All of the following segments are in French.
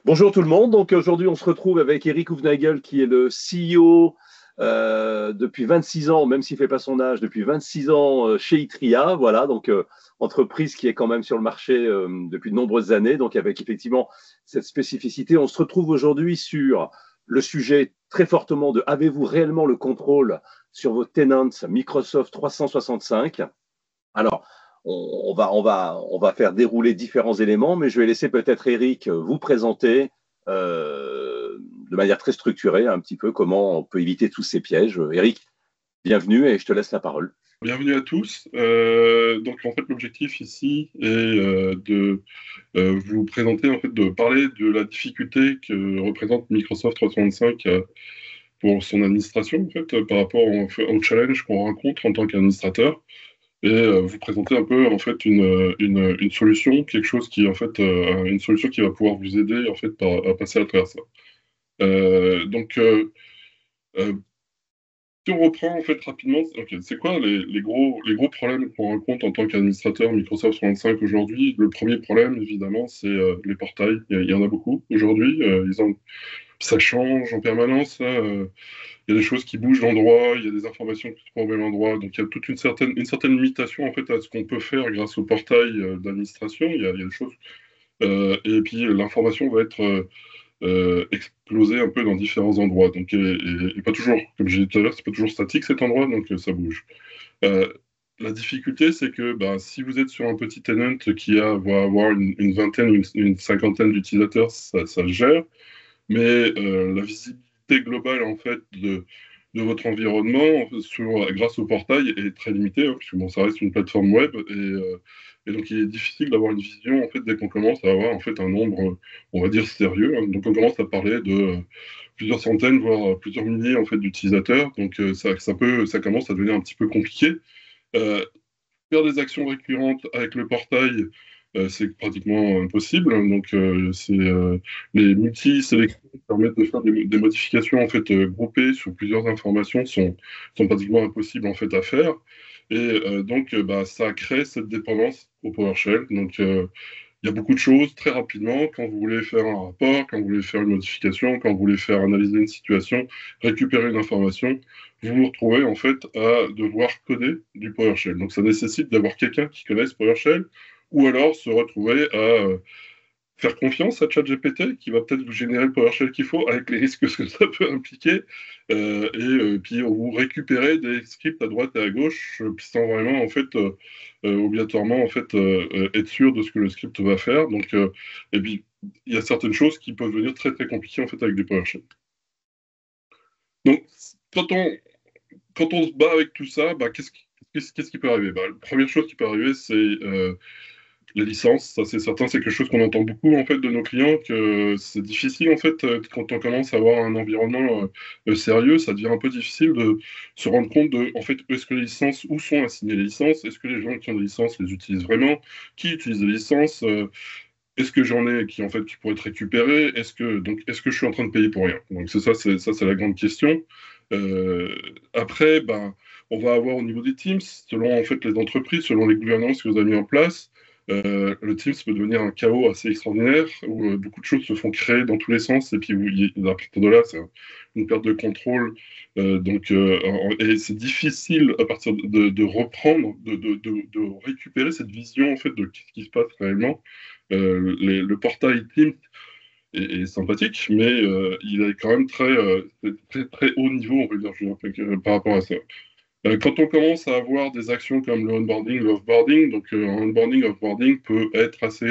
Bonjour tout le monde. Donc aujourd'hui, on se retrouve avec Eric Hoefnagel, qui est le CEO depuis 26 ans, même s'il ne fait pas son âge, depuis 26 ans chez Itria. Voilà, donc entreprise qui est quand même sur le marché depuis de nombreuses années. Donc avec effectivement cette spécificité, on se retrouve aujourd'hui sur le sujet très fortement de avez-vous réellement le contrôle sur vos tenants Microsoft 365? Alors, on va faire dérouler différents éléments, mais je vais laisser peut-être Eric vous présenter de manière très structurée un petit peu comment on peut éviter tous ces pièges. Eric, bienvenue et je te laisse la parole. Bienvenue à tous. Donc en fait l'objectif ici est de vous présenter de parler de la difficulté que représente Microsoft 365 pour son administration par rapport au challenge qu'on rencontre en tant qu'administrateur et vous présenter un peu une solution, quelque chose qui une solution qui va pouvoir vous aider à passer à travers ça. Euh, donc euh, euh, Si on reprend rapidement, c'est quoi les gros problèmes qu'on rencontre en tant qu'administrateur Microsoft 365 aujourd'hui? Le premier problème, évidemment, c'est les portails. Il y en a beaucoup aujourd'hui. Ça change en permanence, hein. Il y a des choses qui bougent d'endroit, il y a des informations qui se trouvent au même endroit. Donc il y a toute une certaine limitation à ce qu'on peut faire grâce au portail d'administration. Il y a des choses. Et puis l'information va être exploser un peu dans différents endroits. Donc, et pas toujours, comme j'ai dit tout à l'heure, c'est pas toujours statique cet endroit, donc ça bouge. Euh, la difficulté, c'est que si vous êtes sur un petit tenant va avoir une vingtaine, une cinquantaine d'utilisateurs, ça se gère, mais la visibilité globale de votre environnement grâce au portail est très limitée, hein, puisque bon, ça reste une plateforme web et donc il est difficile d'avoir une vision dès qu'on commence à avoir un nombre, on va dire sérieux, hein. Donc on commence à parler de plusieurs centaines, voire plusieurs milliers d'utilisateurs. Donc ça commence à devenir un petit peu compliqué. Euh, Faire des actions récurrentes avec le portail, c'est pratiquement impossible. Les multi-sélections qui permettent de faire des modifications groupées sur plusieurs informations sont pratiquement impossibles à faire. Et ça crée cette dépendance au PowerShell. Il y a beaucoup de choses très rapidement. Quand vous voulez faire un rapport, quand vous voulez faire une modification, quand vous voulez faire analyser une situation, récupérer une information, vous vous retrouvez à devoir coder du PowerShell. Donc ça nécessite d'avoir quelqu'un qui connaisse PowerShell ou alors se retrouver à faire confiance à ChatGPT qui va peut-être vous générer le PowerShell qu'il faut avec les risques que ça peut impliquer puis vous récupérez des scripts à droite et à gauche sans vraiment obligatoirement être sûr de ce que le script va faire. Et puis il y a certaines choses qui peuvent devenir très très compliquées avec des PowerShell. Donc quand on quand on se bat avec tout ça, qu'est-ce qui peut arriver? La première chose qui peut arriver, c'est les licences. Ça, c'est certain, c'est quelque chose qu'on entend beaucoup de nos clients, que c'est difficile quand on commence à avoir un environnement sérieux, ça devient un peu difficile de se rendre compte de est-ce que les licences, où sont assignées les licences, est-ce que les gens qui ont des licences les utilisent vraiment, qui utilise les licences, est-ce que j'en ai qui pourraient être récupérés, est-ce que je suis en train de payer pour rien? Donc c'est la grande question. Après, on va avoir au niveau des teams, selon les entreprises, selon les gouvernances que vous avez mis en place, le Teams peut devenir un chaos assez extraordinaire où beaucoup de choses se font créer dans tous les sens et puis à partir de là, c'est une perte de contrôle. Et c'est difficile à partir de reprendre, de récupérer cette vision de ce qui se passe réellement. Le portail Teams est sympathique, mais il est quand même très, très haut niveau, on peut dire, par rapport à ça. Quand on commence à avoir des actions comme le onboarding, le offboarding, un onboarding, offboarding peut être assez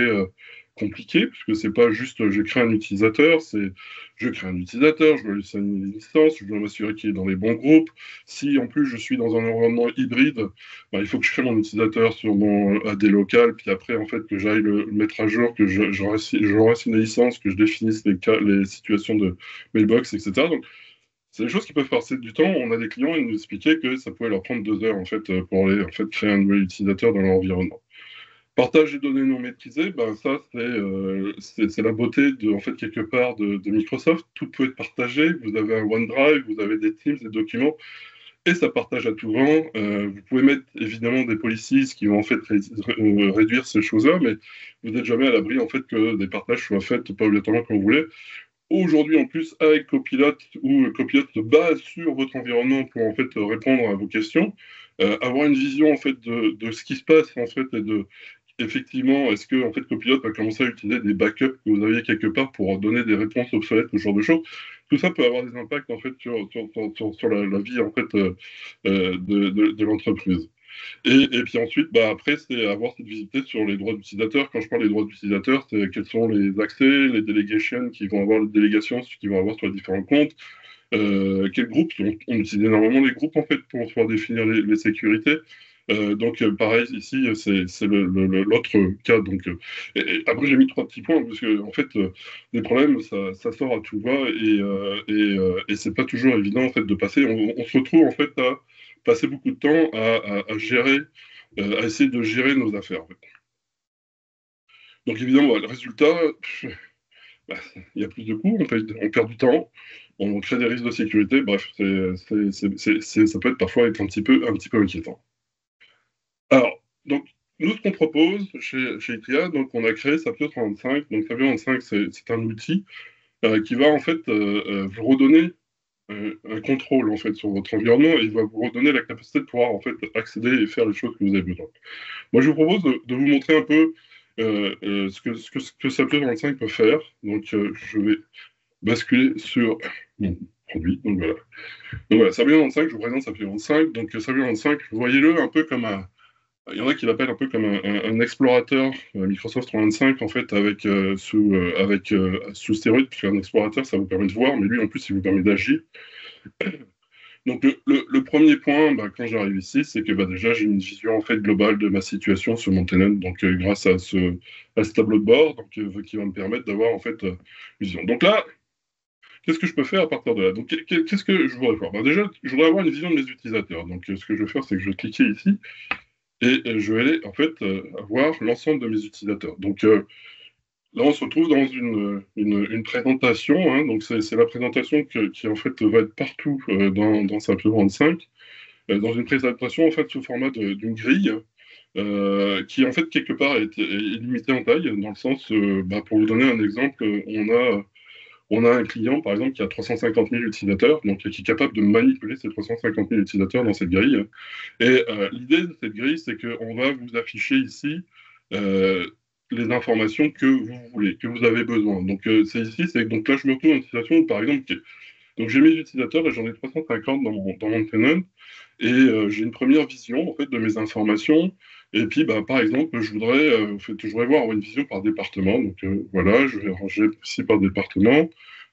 compliqué, puisque c'est pas juste je crée un utilisateur, c'est je crée un utilisateur, je dois lui assigner des licences, je dois m'assurer qu'il est dans les bons groupes. Si en plus je suis dans un environnement hybride, il faut que je crée mon utilisateur sur mon AD local, puis après que j'aille le mettre à jour, que je renseigne les licences, que je définisse les situations de mailbox, etc. C'est des choses qui peuvent passer du temps. On a des clients, ils nous expliquaient que ça pouvait leur prendre 2 heures pour aller créer un nouvel utilisateur dans leur environnement. Partage des données non maîtrisées, ça c'est la beauté quelque part de Microsoft. Tout peut être partagé. Vous avez un OneDrive, vous avez des Teams, des documents. et ça partage à tout vent. Vous pouvez mettre évidemment des policies qui vont en fait réduire ces choses-là, mais vous n'êtes jamais à l'abri en fait que des partages soient faits pas obligatoirement comme vous voulez. Aujourd'hui, en plus, avec Copilot, où Copilot se base sur votre environnement pour en fait répondre à vos questions, avoir une vision en fait de ce qui se passe en fait et de effectivement, est-ce que en fait Copilot va commencer à utiliser des backups que vous aviez quelque part pour donner des réponses obsolètes, ce genre de choses. Tout ça peut avoir des impacts en fait sur la vie en fait de l'entreprise. Et puis ensuite, bah, après, c'est avoir cette visibilité sur les droits d'utilisateur. Quand je parle des droits d'utilisateur, c'est quels sont les accès, les délégations qui vont avoir, les délégations qui vont avoir sur les différents comptes, quels groupes. On utilise énormément les groupes en fait pour pouvoir définir les sécurités. Donc pareil ici c'est l'autre cas donc et après j'ai mis trois petits points parce que en fait les problèmes ça sort à tout va et c'est pas toujours évident en fait de passer on se retrouve en fait à passer beaucoup de temps à gérer à essayer de gérer nos affaires en fait. Donc évidemment le résultat bah, il y a plus de coûts on perd du temps on crée des risques de sécurité bref ça peut être parfois être un petit peu inquiétant. Alors, donc, nous, ce qu'on propose chez ITRIA, donc, on a créé Sapio 35. Donc, Sapio 35, c'est un outil qui va, en fait, vous redonner un contrôle, en fait, sur votre environnement et il va vous redonner la capacité de pouvoir, en fait, accéder et faire les choses que vous avez besoin. Moi, je vous propose de vous montrer un peu ce que Sapio 35 peut faire. Donc, je vais basculer sur mon produit. Donc, voilà. Donc, voilà, Sapio 35, je vous présente Sapio 35. Donc, Sapio 35, voyez-le un peu comme un il y en a qui l'appellent un peu comme un explorateur Microsoft 325 en fait sous stéroïde, puisqu'un explorateur ça vous permet de voir, mais lui en plus il vous permet d'agir. Donc le premier point, bah, quand j'arrive ici, c'est que bah, déjà j'ai une vision en fait globale de ma situation sur mon tenant, donc grâce à ce tableau de bord, donc qui va me permettre d'avoir en fait une vision. Donc là, qu'est-ce que je peux faire à partir de là? Donc qu'est-ce que je voudrais faire? Bah, déjà, je voudrais avoir une vision de mes utilisateurs. Donc ce que je vais faire, c'est que je vais cliquer ici. Et je vais aller en fait avoir l'ensemble de mes utilisateurs. Donc là, on se retrouve dans une présentation. Hein, donc c'est la présentation qui en fait va être partout dans Sapio 25, dans une présentation en fait sous format d'une grille. Qui en fait quelque part est limitée en taille, dans le sens, bah, pour vous donner un exemple, on a un client, par exemple, qui a 350 000 utilisateurs, donc qui est capable de manipuler ces 350 000 utilisateurs dans cette grille. Et l'idée de cette grille, c'est qu'on va vous afficher ici euh, les informations que vous voulez, que vous avez besoin. Donc c'est ici, donc là, je me retrouve dans une situation où, par exemple, donc j'ai mes utilisateurs et j'en ai 350 dans mon tenant. Et j'ai une première vision en fait de mes informations. Et puis, bah, par exemple, je voudrais voir une vision par département. Donc voilà, je vais ranger ici par département.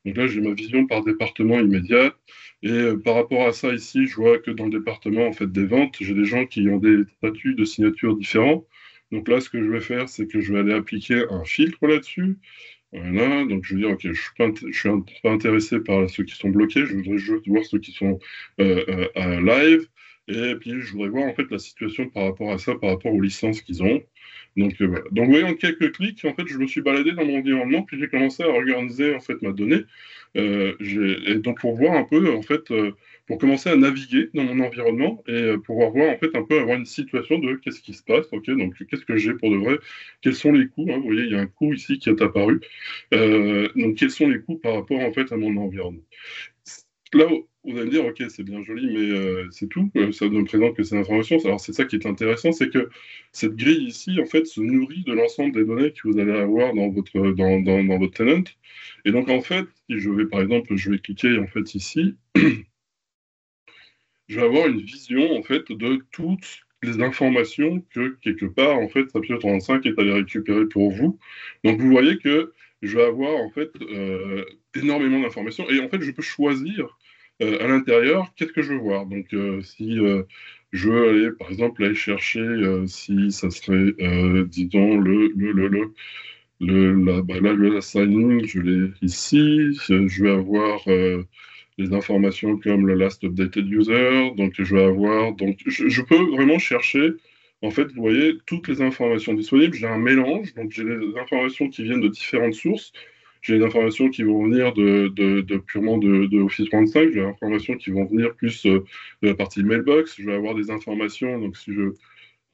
Donc là, j'ai ma vision par département immédiate. Et par rapport à ça, ici, je vois que dans le département en fait des ventes, j'ai des gens qui ont des statuts de signature différents. Donc là, ce que je vais faire, c'est que je vais aller appliquer un filtre là-dessus. Voilà, donc je veux dire, ok, je suis pas intéressé par ceux qui sont bloqués, je voudrais juste voir ceux qui sont live, et puis je voudrais voir en fait la situation par rapport à ça, par rapport aux licences qu'ils ont. Donc voilà. Donc vous voyez, en quelques clics, en fait, je me suis baladé dans mon environnement, puis j'ai commencé à organiser en fait ma donnée. Et donc pour voir un peu, en fait, pour commencer à naviguer dans mon environnement et pouvoir voir en fait un peu avoir une situation de qu'est-ce qui se passe, ok, donc qu'est-ce que j'ai pour de vrai, quels sont les coûts, hein, vous voyez, il y a un coût ici qui est apparu. Donc quels sont les coûts par rapport en fait à mon environnement. Là, vous allez me dire, ok, c'est bien joli, mais c'est tout, ça ne me présente que ces informations. Alors c'est ça qui est intéressant, c'est que cette grille ici, en fait, se nourrit de l'ensemble des données que vous allez avoir dans votre tenant. Et donc en fait, si je vais par exemple, je vais cliquer en fait ici, je vais avoir une vision en fait de toutes les informations que quelque part en fait Sapio 35 est allé récupérer pour vous. Donc vous voyez que je vais avoir en fait énormément d'informations et en fait je peux choisir à l'intérieur qu'est-ce que je veux voir. Donc si je veux aller par exemple aller chercher si ça serait disons le signing, je l'ai ici. Je vais avoir les informations comme le last updated user. Donc, je vais avoir. Donc, je peux vraiment chercher. En fait, vous voyez, toutes les informations disponibles. J'ai un mélange. Donc, j'ai les informations qui viennent de différentes sources. j'ai des informations qui vont venir purement de Office 365, j'ai des informations qui vont venir plus de la partie mailbox, je vais avoir des informations, donc si je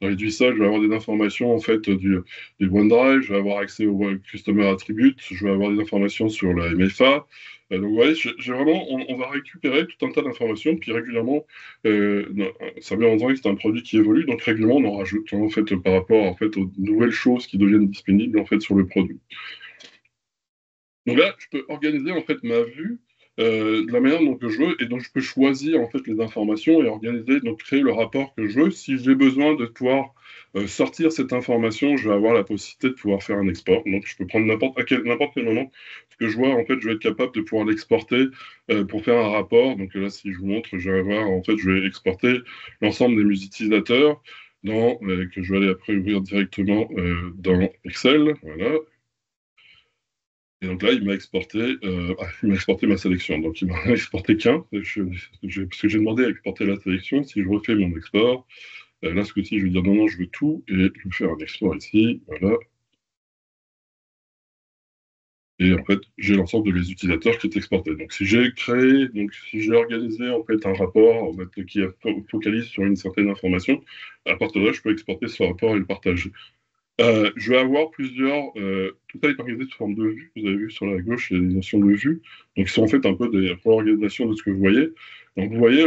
réduis ça, je vais avoir des informations en fait du OneDrive, je vais avoir accès au Customer Attribute, je vais avoir des informations sur la MFA. Donc, vous voyez, j'ai vraiment, on va récupérer tout un tas d'informations, puis régulièrement, Server Android, c'est un produit qui évolue, donc régulièrement, on en rajoute en fait par rapport en fait aux nouvelles choses qui deviennent disponibles en fait sur le produit. Donc là, je peux organiser en fait ma vue de la manière dont je veux, et donc je peux choisir en fait les informations et organiser, donc créer le rapport que je veux. Si j'ai besoin de pouvoir sortir cette information, je vais avoir la possibilité de pouvoir faire un export. Donc je peux prendre n'importe quel moment ce que je vois, en fait, je vais être capable de pouvoir l'exporter pour faire un rapport. Donc là, si je vous montre, je vais avoir, en fait, je vais exporter l'ensemble de mes utilisateurs que je vais aller après ouvrir directement dans Excel. Voilà. Et donc là, il m'a exporté ma sélection. Donc il m'a exporté qu'un, parce que j'ai demandé à exporter la sélection. Si je refais mon export, là, ce coup-ci, je vais dire non, non, je veux tout, et je vais faire un export ici, voilà. Et en fait, j'ai l'ensemble de mes utilisateurs qui est exporté. Donc si j'ai organisé en fait un rapport en fait, qui focalise sur une certaine information, à partir de là, je peux exporter ce rapport et le partager. Je vais avoir tout ça est organisé sous forme de vue. Vous avez vu sur la gauche, il y a des notions de vue. Donc, qui sont en fait un peu des réorganisations de ce que vous voyez. Donc, vous voyez,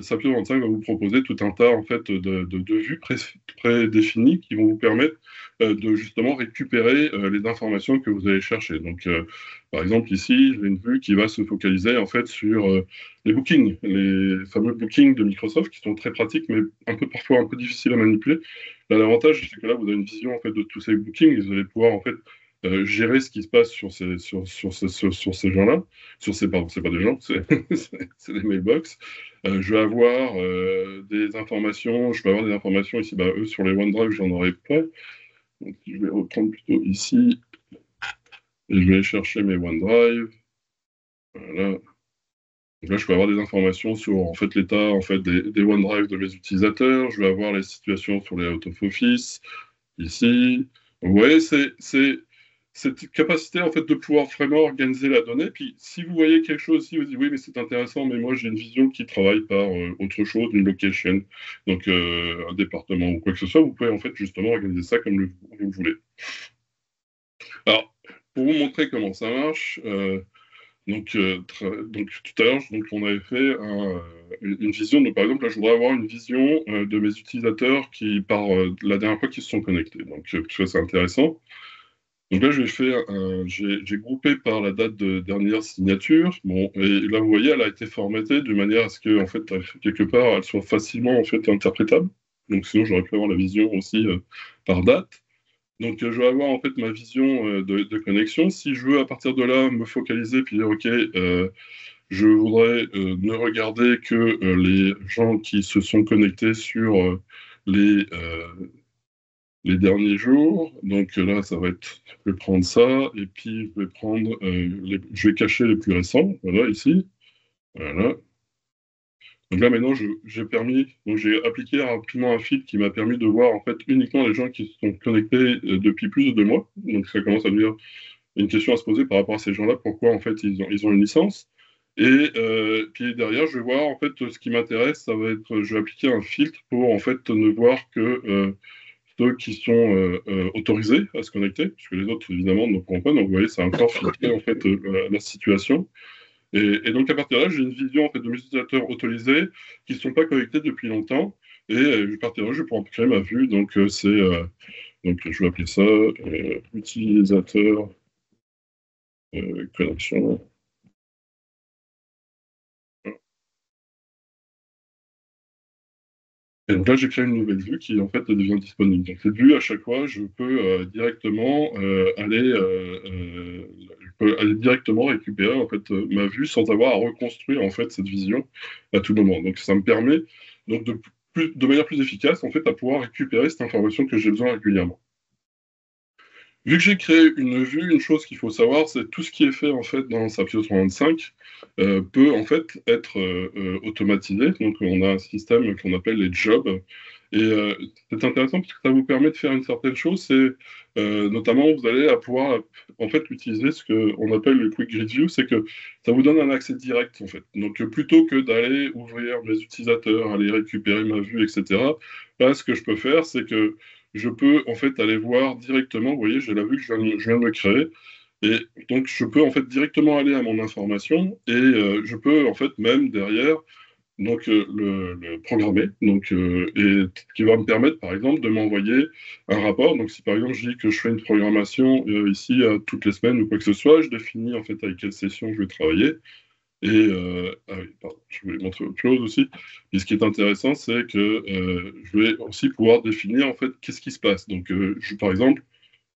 Sapio 25 va vous proposer tout un tas en fait, de vues prédéfinies qui vont vous permettre de justement récupérer les informations que vous allez chercher. Donc, par exemple, ici, j'ai une vue qui va se focaliser en fait sur les bookings, les fameux bookings de Microsoft qui sont très pratiques, mais parfois un peu difficiles à manipuler. Là, l'avantage, c'est que là, vous avez une vision en fait, de tous ces bookings. Vous allez pouvoir en fait, gérer ce qui se passe sur ces gens-là. Pardon, c'est pas des gens, c'est des mailbox. Je vais avoir des informations. Je vais avoir des informations ici. Bah, eux, sur les OneDrive, j'en aurai pas. Donc, je vais reprendre plutôt ici. Et je vais aller chercher mes OneDrive. Voilà. Donc là, je peux avoir des informations sur en fait, l'état en fait, des OneDrive de mes utilisateurs. Je vais avoir les situations sur les out of office. Ici, vous voyez, c'est cette capacité en fait de pouvoir vraiment organiser la donnée. Puis si vous voyez quelque chose, si vous dites oui, mais c'est intéressant, mais moi j'ai une vision qui travaille par autre chose, une location, donc un département ou quoi que ce soit, vous pouvez en fait justement organiser ça comme vous voulez. Alors, pour vous montrer comment ça marche, donc tout à l'heure, on avait fait une vision. Donc, par exemple, là, je voudrais avoir une vision de mes utilisateurs qui, la dernière fois, qui se sont connectés. Donc, ça, c'est intéressant. Donc là, j'ai groupé par la date de dernière signature. Bon, et là, vous voyez, elle a été formatée de manière à ce que, en fait, quelque part, elle soit facilement en fait interprétable. Donc, sinon, j'aurais pu avoir la vision aussi par date. Donc, je vais avoir en fait ma vision de connexion. Si je veux à partir de là me focaliser puis dire, OK, je voudrais ne regarder que les gens qui se sont connectés sur les, euh, les derniers jours. Donc là, ça va être, je vais prendre ça et puis je vais prendre, je vais cacher les plus récents. Voilà, ici. Voilà. Donc là, maintenant, j'ai appliqué rapidement un filtre qui m'a permis de voir en fait uniquement les gens qui se sont connectés depuis plus de 2 mois. Donc ça commence à devenir une question à se poser par rapport à ces gens-là, pourquoi en fait ils ont une licence. Et puis derrière, je vais voir en fait ce qui m'intéresse, ça va être, je vais appliquer un filtre pour en fait ne voir que ceux qui sont autorisés à se connecter, puisque les autres évidemment ne pourront pas. Donc vous voyez, ça a encore filtré en fait la situation. Et donc, à partir de là, j'ai une vision en fait, de mes utilisateurs autorisés qui ne sont pas connectés depuis longtemps. Et à partir de là, je vais pouvoir créer ma vue. Donc, donc je vais appeler ça utilisateur connexion. Et donc là, j'ai créé une nouvelle vue qui en fait devient disponible. Donc cette vue, à chaque fois, je peux directement aller directement récupérer en fait ma vue sans avoir à reconstruire en fait cette vision à tout moment. Donc ça me permet donc de manière plus efficace en fait à pouvoir récupérer cette information que j'ai besoin régulièrement. Vu que j'ai créé une vue, une chose qu'il faut savoir, c'est tout ce qui est fait en fait dans Sapio 35 peut en fait être automatisé. Donc on a un système qu'on appelle les jobs. Et c'est intéressant parce que ça vous permet de faire une certaine chose, c'est notamment vous allez pouvoir en fait utiliser ce qu'on appelle le Quick Grid View, c'est que ça vous donne un accès direct en fait. Donc plutôt que d'aller ouvrir mes utilisateurs, aller récupérer ma vue, etc. Là, ce que je peux faire, c'est que je peux en fait aller voir directement, vous voyez, j'ai la vue que je viens de me créer. Et donc, je peux en fait directement aller à mon information et je peux en fait même derrière donc le programmer, donc et qui va me permettre par exemple de m'envoyer un rapport. Donc si par exemple je dis que je fais une programmation ici toutes les semaines ou quoi que ce soit, je définis en fait avec quelle session je vais travailler. Et ah oui, pardon, je voulais montrer autre chose aussi. Et ce qui est intéressant, c'est que je vais aussi pouvoir définir en fait qu'est-ce qui se passe. Donc par exemple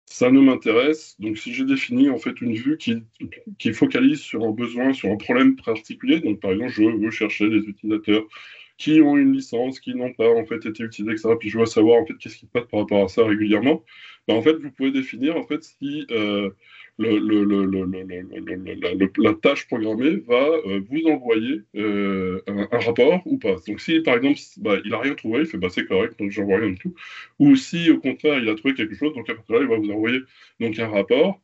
ça ne m'intéresse. Donc, si j'ai défini en fait une vue qui focalise sur un besoin, sur un problème particulier, donc par exemple, je veux chercher des utilisateurs qui ont une licence, qui n'ont pas en fait été utilisés, etc. Puis je veux savoir en fait qu'est-ce qui se passe par rapport à ça régulièrement. Ben, en fait, vous pouvez définir en fait si la tâche programmée va vous envoyer un rapport ou pas. Donc si par exemple bah, il n'a rien trouvé, il fait bah, c'est correct, donc j'envoie rien du tout. Ou si au contraire il a trouvé quelque chose, donc à partir de là il va vous envoyer donc un rapport.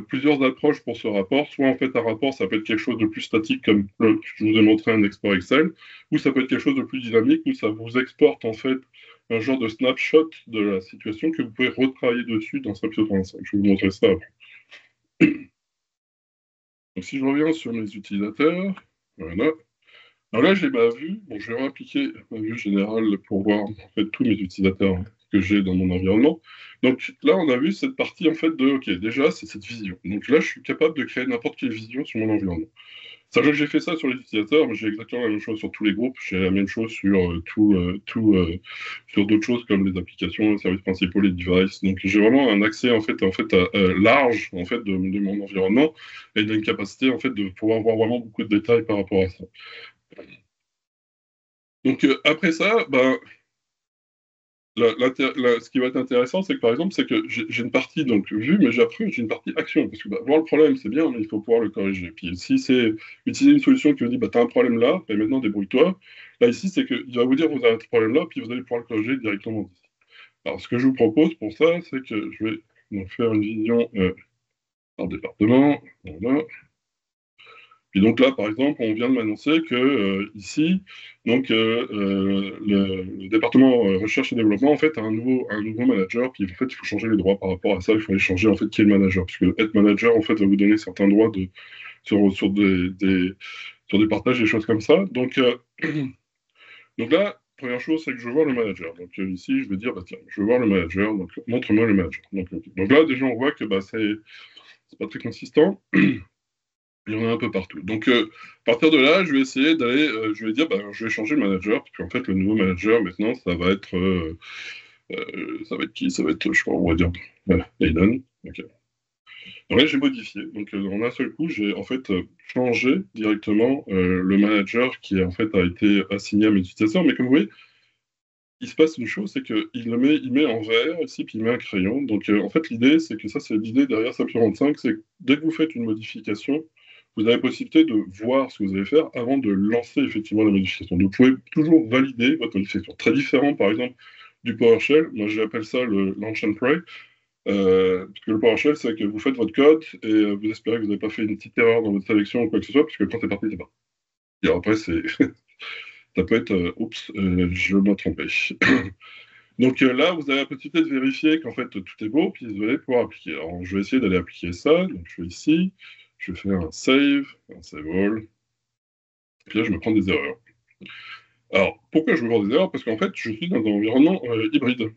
Plusieurs approches pour ce rapport. Soit en fait un rapport, ça peut être quelque chose de plus statique comme je vous ai montré un export Excel, ou ça peut être quelque chose de plus dynamique où ça vous exporte en fait un genre de snapshot de la situation que vous pouvez retravailler dessus dans Snapshot 35. Je vais vous montrer ça après. Donc si je reviens sur mes utilisateurs, voilà. Alors là, j'ai ma vue. Bon, je vais réappliquer ma vue générale pour voir en fait tous mes utilisateurs que j'ai dans mon environnement. Donc là, on a vu cette partie en fait de, ok, déjà, c'est cette vision. Donc là, je suis capable de créer n'importe quelle vision sur mon environnement. Sachant que j'ai fait ça sur les utilisateurs, mais j'ai exactement la même chose sur tous les groupes. J'ai la même chose sur sur d'autres choses comme les applications, les services principaux, les devices. Donc j'ai vraiment un accès large en fait de mon environnement et une capacité en fait de pouvoir voir vraiment beaucoup de détails par rapport à ça. Donc après ça, ben, ce qui va être intéressant, c'est que par exemple, c'est que j'ai une partie donc vue, mais après j'ai une partie action. Parce que bah, voir le problème, c'est bien, mais il faut pouvoir le corriger. Puis si c'est utiliser une solution qui vous dit, bah, tu as un problème là, et maintenant débrouille-toi. Là, ici, c'est qu'il va vous dire, vous avez ce problème-là, puis vous allez pouvoir le corriger directement d'ici. Alors, ce que je vous propose pour ça, c'est que je vais donc faire une vision par département. Voilà. Puis donc là, par exemple, on vient de m'annoncer que ici, donc le département recherche et développement en fait a un nouveau manager. Puis en fait, il faut changer les droits par rapport à ça. Il faut aller changer en fait qui est le manager, parce que être manager en fait va vous donner certains droits sur des partages, des choses comme ça. Donc donc là, première chose, c'est que je veux voir le manager. Donc ici, je vais dire, bah, tiens, je veux voir le manager. Donc montre-moi le manager. Donc là, déjà, on voit que bah, c'est pas très consistant. Il y en a un peu partout. Donc, à partir de là, je vais essayer d'aller, je vais dire, bah, je vais changer le manager, puis en fait, le nouveau manager, maintenant, ça va être qui? Ça va être, je crois, on va dire, Aiden. Ok. Donc là, j'ai modifié. Donc, en un seul coup, j'ai en fait changé directement le manager qui, en fait, a été assigné à mes utilisateurs. Mais comme vous voyez, il se passe une chose, c'est il met en vert ici, puis il met un crayon. Donc, en fait, l'idée, c'est que ça, c'est l'idée derrière SAP 45, c'est que dès que vous faites une modification, vous avez la possibilité de voir ce que vous allez faire avant de lancer effectivement la modification. Donc, vous pouvez toujours valider votre modification. Très différent, par exemple, du PowerShell. Moi, j'appelle ça le Launch and Pray. Parce que le PowerShell, c'est que vous faites votre code et vous espérez que vous n'avez pas fait une petite erreur dans votre sélection ou quoi que ce soit, parce que quand c'est parti, c'est parti. Et après, ça peut être oups, je m'ai trompé. Donc là, vous avez la possibilité de vérifier qu'en fait tout est beau, puis vous allez pouvoir appliquer. Alors je vais essayer d'aller appliquer ça. Donc je vais ici, je vais faire un save all. Puis là, je me prends des erreurs. Alors pourquoi je veux voir des erreurs? Parce qu'en fait, je suis dans un environnement hybride.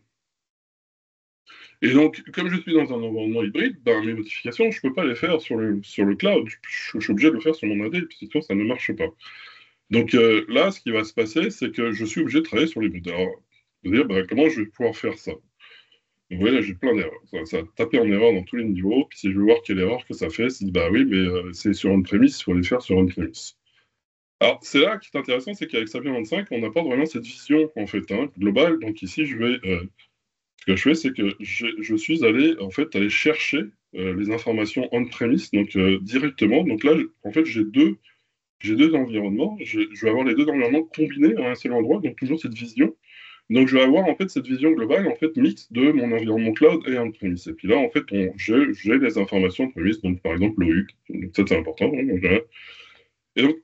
Et donc, comme je suis dans un environnement hybride, ben, mes notifications, je ne peux pas les faire sur le cloud. Je suis obligé de le faire sur mon AD, puis sinon ça ne marche pas. Donc là, ce qui va se passer, c'est que je suis obligé de travailler sur l'hybride. Alors, vous dire, ben, comment je vais pouvoir faire ça? Vous voyez, là, j'ai plein d'erreurs. Ça a tapé en erreur dans tous les niveaux. Puis si je veux voir quelle erreur que ça fait, c'est bah oui, mais c'est sur une prémisse, il faut les faire sur une prémisse. Alors, c'est là qui est intéressant, c'est qu'avec Sapien 25, on apporte vraiment cette vision, en fait, hein, globale. Donc ici, ce que je fais, c'est que je suis allé, en fait, aller chercher les informations on-premise, donc directement. Donc là, en fait, j'ai deux environnements. Je vais avoir les deux environnements combinés à un seul endroit, donc toujours cette vision. Donc, je vais avoir en fait cette vision globale en fait mixte de mon environnement cloud et on-premise. Et puis là, en fait, j'ai les informations on-premise, donc par exemple l'OU. Donc ça, c'est important. Hein, donc, et donc,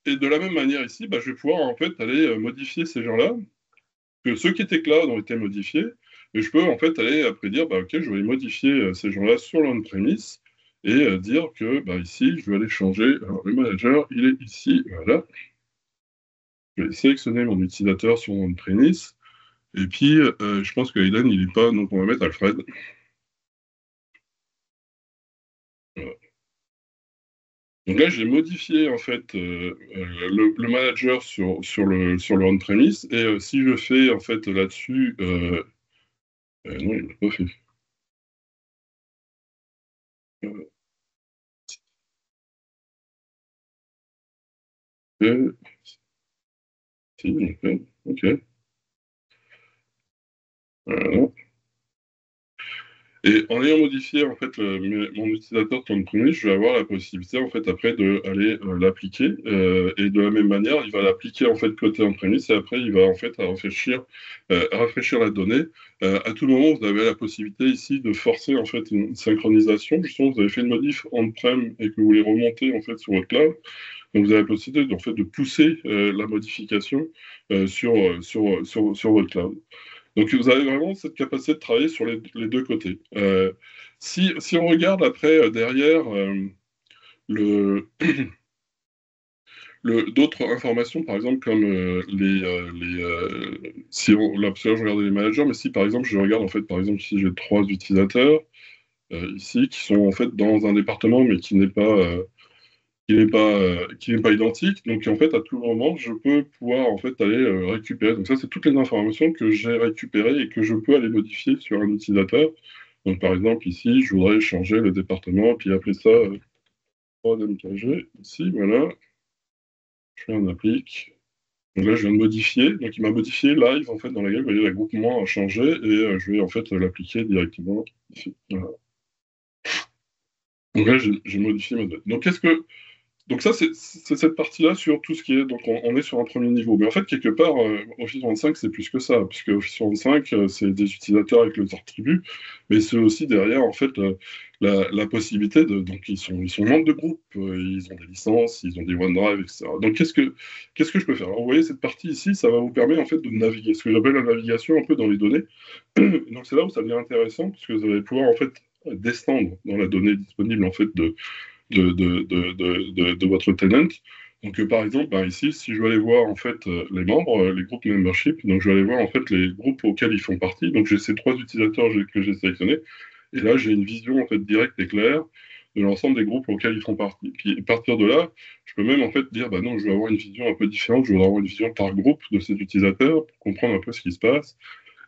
et de la même manière ici, bah, je vais pouvoir en fait aller modifier ces gens-là, que ceux qui étaient cloud ont été modifiés, et je peux en fait aller après dire, bah, ok, je vais modifier ces gens-là sur l'on-premise et dire que bah, ici, je vais aller changer. Alors, le manager, il est ici, voilà. Je vais sélectionner mon utilisateur sur on-premise. Et puis, je pense que Aiden, il n'est pas, donc on va mettre Alfred. Voilà. Donc là, j'ai modifié en fait le manager sur le on-premise. Et si je fais en fait là-dessus. Non, il ne l'a pas fait. Si, il l'a fait. Ok. Voilà. Et en ayant modifié en fait mon utilisateur de on-premise, je vais avoir la possibilité en fait après de aller l'appliquer et de la même manière, il va l'appliquer en fait côté on-premise et après il va en fait rafraîchir la donnée. À tout moment, vous avez la possibilité ici de forcer en fait une synchronisation. Justement, vous avez fait une modif on-prem et que vous voulez remonter en fait sur votre cloud. Donc vous avez la possibilité en fait de pousser la modification sur votre cloud. Donc vous avez vraiment cette capacité de travailler sur les deux côtés. Si on regarde après derrière le, d'autres informations, par exemple comme si on, là, parce que là, je regardais les managers, mais si par exemple je regarde en fait par exemple si j'ai trois utilisateurs ici qui sont en fait dans un département mais qui n'est pas identique. Donc, en fait, à tout moment, je peux pouvoir en fait aller récupérer. Donc, ça, c'est toutes les informations que j'ai récupérées et que je peux aller modifier sur un utilisateur. Donc, par exemple, ici, je voudrais changer le département, puis appeler ça 3MKG. Ici, voilà, je fais un applique. Donc là, je viens de modifier. Donc, il m'a modifié live, en fait, dans laquelle, vous voyez, l'agroupement a changé et je vais, en fait, l'appliquer directement ici. Voilà. Donc là, j'ai modifié ma donnée. Donc ça, c'est cette partie-là sur tout ce qui est... Donc on est sur un premier niveau. Mais en fait, quelque part, Office 365, c'est plus que ça, puisque Office 365, c'est des utilisateurs avec leurs attributs, mais c'est aussi derrière, en fait, la possibilité de... Donc ils sont membres de groupe, ils ont des licences, ils ont des OneDrive, etc. Donc qu'est-ce que je peux faire? Alors vous voyez, cette partie ici, ça va vous permettre, en fait, de naviguer, ce que j'appelle la navigation un peu dans les données. Donc c'est là où ça devient intéressant, puisque vous allez pouvoir, en fait, descendre dans la donnée disponible, en fait, de votre tenant. Donc, par exemple, bah, ici, si je veux aller voir en fait les membres, les groupes membership, donc je vais aller voir en fait les groupes auxquels ils font partie. Donc, j'ai ces trois utilisateurs que j'ai sélectionnés. Et là, j'ai une vision en fait directe et claire de l'ensemble des groupes auxquels ils font partie. Puis, à partir de là, je peux même en fait dire, bah non, je veux avoir une vision un peu différente, je veux avoir une vision par groupe de ces utilisateurs pour comprendre un peu ce qui se passe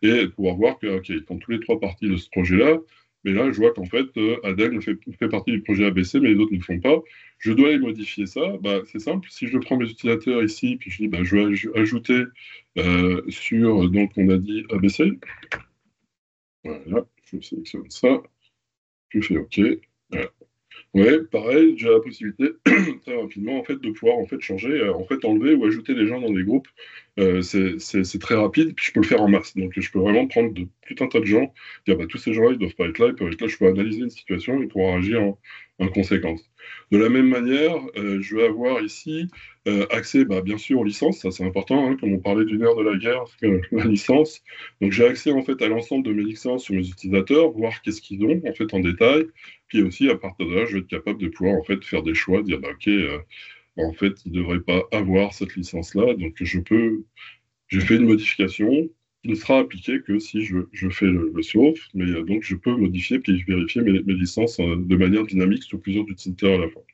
et pouvoir voir que, ok, ils font tous les trois parties de ce projet-là. Mais là, je vois qu'en fait, Adèle fait partie du projet ABC, mais les autres ne le font pas. Je dois aller modifier ça. Bah, c'est simple. Si je prends mes utilisateurs ici, puis je dis, bah, je vais ajouter sur, donc on a dit ABC. Voilà, je sélectionne ça. Je fais OK. Voilà. Ouais, pareil, j'ai la possibilité très rapidement en fait de pouvoir en fait changer, en fait enlever ou ajouter des gens dans des groupes. C'est très rapide, puis je peux le faire en masse. Donc je peux vraiment prendre tout un tas de gens, dire bah, tous ces gens-là ils doivent pas être là, ils peuvent être là. Je peux analyser une situation et pouvoir agir en conséquence. De la même manière, je vais avoir ici accès, bah, bien sûr, aux licences, ça c'est important, hein, comme on parlait d'une heure de la guerre, la licence. Donc j'ai accès en fait à l'ensemble de mes licences sur mes utilisateurs, voir qu'est-ce qu'ils ont en fait en détail. Puis aussi, à partir de là, je vais être capable de pouvoir en fait faire des choix, dire bah, ok, en fait, il ne devrait pas avoir cette licence-là, donc j'ai fait une modification qui ne sera appliquée que si je fais le sauf, mais donc je peux modifier puis vérifier mes licences de manière dynamique sur plusieurs utilisateurs à la fois.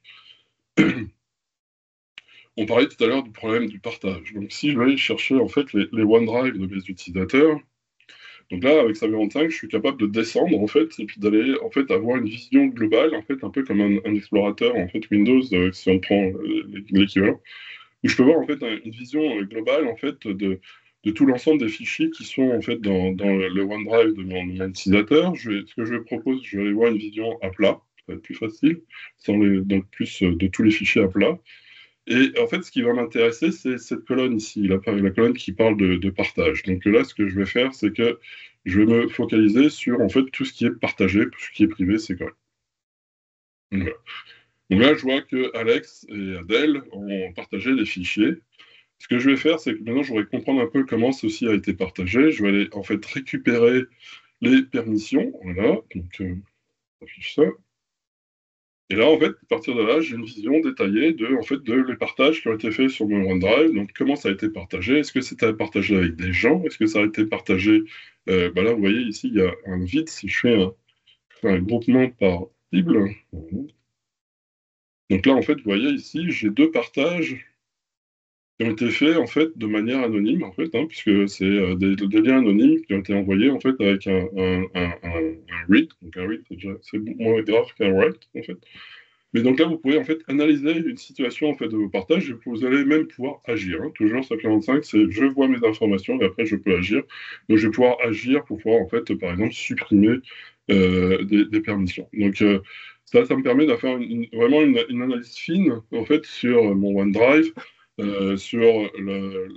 On parlait tout à l'heure du problème du partage. Donc si je vais aller chercher en fait les OneDrive de mes utilisateurs, donc là, avec Samurai 25, je suis capable de descendre, en fait, et puis d'aller, en fait, avoir une vision globale, en fait, un peu comme un explorateur, en fait, Windows, si on prend l'équivalent, où je peux voir, en fait, une vision globale, en fait, de tout l'ensemble des fichiers qui sont, en fait, dans le OneDrive de mon utilisateur. Ce que je propose, je vais aller voir une vision à plat, ça va être plus facile, donc plus de tous les fichiers à plat. Et en fait, ce qui va m'intéresser, c'est cette colonne ici, la colonne qui parle de partage. Donc là, ce que je vais faire, c'est que je vais me focaliser sur en fait tout ce qui est partagé, tout ce qui est privé, c'est correct. Voilà. Donc là, je vois que Alex et Adèle ont partagé des fichiers. Ce que je vais faire, c'est que maintenant, je voudrais comprendre un peu comment ceci a été partagé. Je vais aller en fait récupérer les permissions. Voilà, donc affiche ça. Et là, en fait, à partir de là, j'ai une vision détaillée en fait, de les partages qui ont été faits sur mon OneDrive. Donc, comment ça a été partagé? Est-ce que c'était partagé avec des gens? Est-ce que ça a été partagé bah là, vous voyez, ici, il y a un vide. Si je fais un groupement par cible. Donc là, en fait, vous voyez ici, j'ai deux partages qui ont été faits en fait de manière anonyme en fait, hein, puisque c'est des liens anonymes qui ont été envoyés en fait avec un read. Donc un read, c'est moins grave qu'un write en fait. Mais donc là, vous pouvez en fait analyser une situation en fait de vos partages et vous allez même pouvoir agir. Hein. Toujours, SAP 45, c'est je vois mes informations et après je peux agir. Donc je vais pouvoir agir pour pouvoir en fait, par exemple, supprimer des permissions. Donc ça me permet de faire vraiment une analyse fine en fait sur mon OneDrive. Sur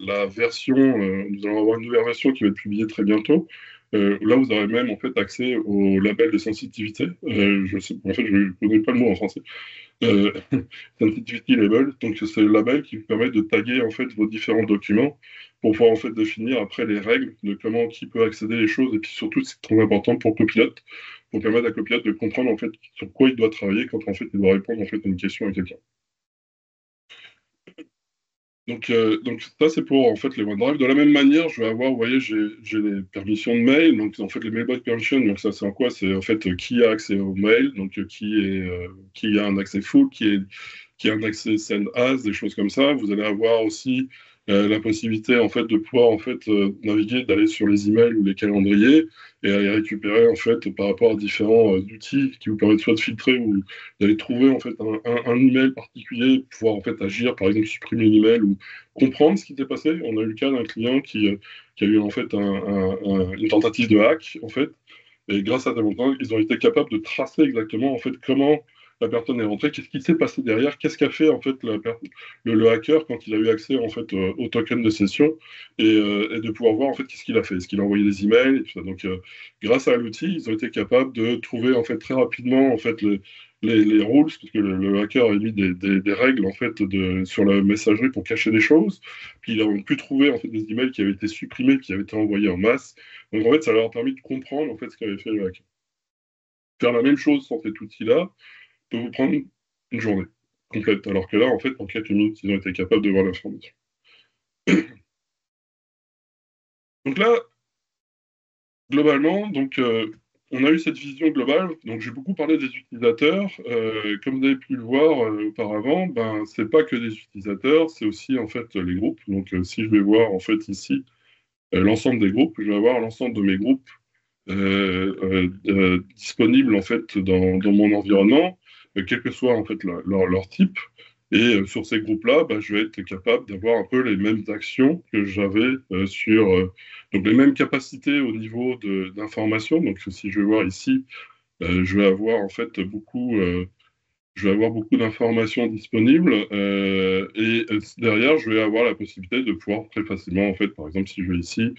la version, nous allons avoir une nouvelle version qui va être publiée très bientôt. Là, vous aurez même en fait accès au label de sensitivité. En fait, je ne connais pas le mot en français. Euh, Sensitivity Label. Donc, c'est le label qui vous permet de taguer en fait vos différents documents pour pouvoir en fait définir après les règles de comment qui peut accéder les choses. Et puis surtout, c'est très important pour Copilot, pour permettre à Copilot de comprendre en fait sur quoi il doit travailler quand en fait il doit répondre en fait à une question à quelqu'un. Donc ça, c'est pour en fait les OneDrive. De la même manière, je vais avoir, vous voyez, j'ai les permissions de mail. Donc en fait, les mailbox permissions, donc ça c'est en quoi? C'est en fait qui a accès au mail, donc qui a un accès full, qui a un accès send as, des choses comme ça. Vous allez avoir aussi la possibilité en fait de pouvoir en fait naviguer, d'aller sur les emails ou les calendriers et aller récupérer en fait par rapport à différents outils qui vous permettent soit de filtrer ou d'aller trouver en fait un email particulier, pouvoir en fait agir, par exemple supprimer l'email ou comprendre ce qui s'est passé. On a eu le cas d'un client qui a eu en fait une tentative de hack en fait. Et grâce à Damontin, ils ont été capables de tracer exactement en fait comment la personne est rentrée, qu'est-ce qui s'est passé derrière, qu'est-ce qu'a fait en fait le hacker quand il a eu accès en fait au token de session et de pouvoir voir en fait qu'est-ce qu'il a fait, est-ce qu'il a envoyé des emails et tout ça. Donc grâce à l'outil, ils ont été capables de trouver en fait très rapidement en fait les rules, parce que le hacker a mis des règles en fait sur la messagerie pour cacher des choses. Puis ils ont pu trouver en fait des emails qui avaient été supprimés, qui avaient été envoyés en masse. Donc en fait, ça leur a permis de comprendre en fait ce qu'avait fait le hacker. Faire la même chose sans cet outil-là peut vous prendre une journée complète, alors que là, en fait, en quelques minutes, ils ont été capables de voir l'information. Donc là, globalement, on a eu cette vision globale. Donc j'ai beaucoup parlé des utilisateurs. Comme vous avez pu le voir auparavant, ben c'est pas que des utilisateurs, c'est aussi en fait les groupes. Donc si je vais voir en fait ici l'ensemble des groupes, je vais avoir l'ensemble de mes groupes disponibles en fait dans mon environnement, quel que soit en fait leur type. Et sur ces groupes-là, bah, je vais être capable d'avoir un peu les mêmes actions que j'avais donc les mêmes capacités au niveau d'information. Donc si je vais voir ici, je vais avoir en fait je vais avoir beaucoup d'informations disponibles et derrière, je vais avoir la possibilité de pouvoir très facilement, en fait, par exemple, si je vais ici,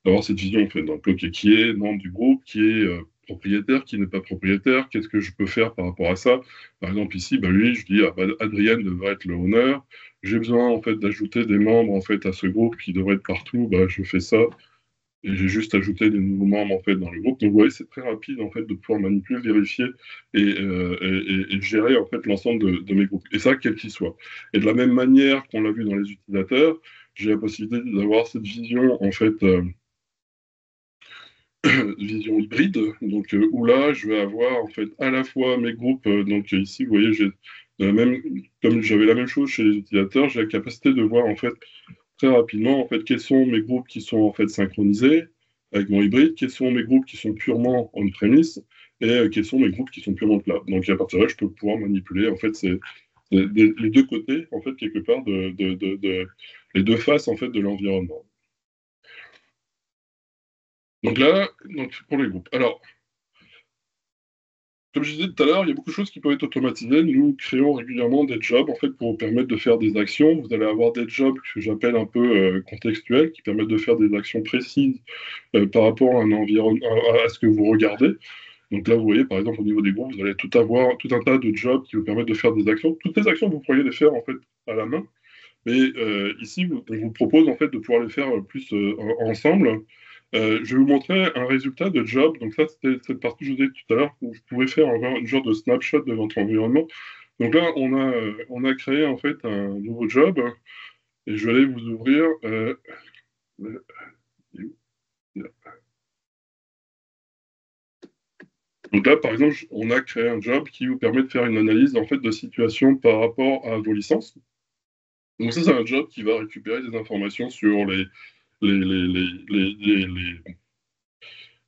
avoir cette vision, en fait, donc, ok, qui est membre du groupe, qui est propriétaire, qui n'est pas propriétaire, qu'est-ce que je peux faire par rapport à ça? Par exemple, ici, bah, lui, je dis, ah, bah, Adrienne devrait être le owner. J'ai besoin, en fait, d'ajouter des membres, en fait, à ce groupe qui devrait être partout, bah, je fais ça. Et j'ai juste ajouté des nouveaux membres, en fait, dans le groupe. Donc, vous voyez, c'est très rapide, en fait, de pouvoir manipuler, vérifier et gérer, en fait, l'ensemble de mes groupes. Et ça, quel qu'il soit. Et de la même manière qu'on l'a vu dans les utilisateurs, j'ai la possibilité d'avoir cette vision, en fait, vision hybride, donc où là, je vais avoir en fait à la fois mes groupes, donc ici, vous voyez, même, comme j'avais la même chose chez les utilisateurs, j'ai la capacité de voir en fait très rapidement en fait quels sont mes groupes qui sont en fait synchronisés avec mon hybride, quels sont mes groupes qui sont purement on-premise et quels sont mes groupes qui sont purement cloud. Donc à partir de là, je peux pouvoir manipuler en fait les deux côtés en fait quelque part les deux faces en fait de l'environnement. Donc là, donc pour les groupes. Alors Comme je disais tout à l'heure, il y a beaucoup de choses qui peuvent être automatisées. Nous créons régulièrement des jobs en fait, pour vous permettre de faire des actions. Vous allez avoir des jobs que j'appelle un peu contextuels, qui permettent de faire des actions précises par rapport à un environnement, à ce que vous regardez. Donc là, vous voyez, par exemple, au niveau des groupes, vous allez tout avoir, tout un tas de jobs qui vous permettent de faire des actions. Toutes les actions, vous pourriez les faire en fait à la main. Mais ici, on vous propose en fait de pouvoir les faire plus ensemble. Je vais vous montrer un résultat de job. Donc ça, c'était cette partie que je vous ai dit tout à l'heure, où vous pouvez faire un genre de snapshot de votre environnement. Donc là, on a créé en fait un nouveau job. Et je vais aller vous ouvrir. Le- Donc là, par exemple, on a créé un job qui vous permet de faire une analyse en fait de situation par rapport à vos licences. Donc ça, c'est un job qui va récupérer des informations sur les, les, les, les, les, les-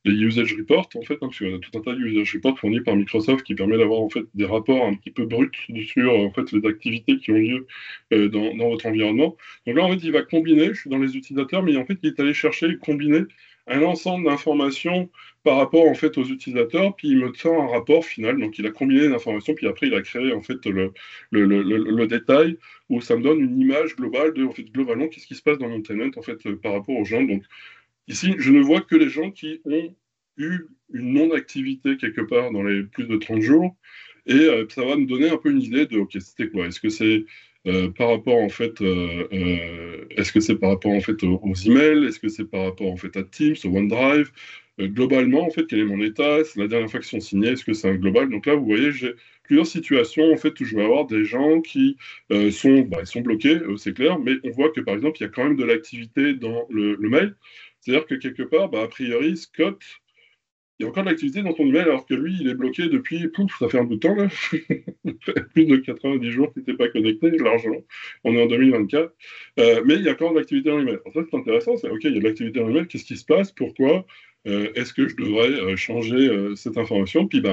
les usage reports, en fait, hein, parce qu'il y a tout un tas de usage reports fournis par Microsoft qui permet d'avoir en fait des rapports un petit peu bruts sur en fait les activités qui ont lieu dans votre environnement. Donc là, en fait, il va combiner, je suis dans les utilisateurs, mais en fait, il est allé chercher et combiner un ensemble d'informations par rapport en fait aux utilisateurs, puis il me sort un rapport final. Donc il a combiné l'information, puis après il a créé en fait le détail où ça me donne une image globale de en fait globalement qu'est-ce qui se passe dans mon tenant en fait par rapport aux gens. Donc ici, je ne vois que les gens qui ont eu une non-activité quelque part dans les plus de 30 jours. Et ça va me donner un peu une idée de, OK, c'était quoi? Est-ce que c'est par rapport en fait, est-ce que c'est par rapport en fait aux emails? Est-ce que c'est par rapport en fait à Teams, au OneDrive? Globalement, en fait, quel est mon état? C'est la dernière fois qu'ils sont signés, est-ce que c'est un global? Donc là, vous voyez, j'ai plusieurs situations en fait où je vais avoir des gens qui ils sont bloqués, c'est clair, mais on voit que par exemple, il y a quand même de l'activité dans le mail. C'est-à-dire que quelque part, a priori, Scott, il y a encore de l'activité dans ton email alors que lui, il est bloqué depuis, pouf, ça fait un bout de temps, là. Plus de 90 jours qu'il n'était pas connecté, largement. On est en 2024. Mais il y a encore de l'activité dans l'email. Alors ça, c'est intéressant. C'est OK, il y a de l'activité dans l'email. Qu'est-ce qui se passe? Pourquoi? Est-ce que je devrais changer cette information? Puis,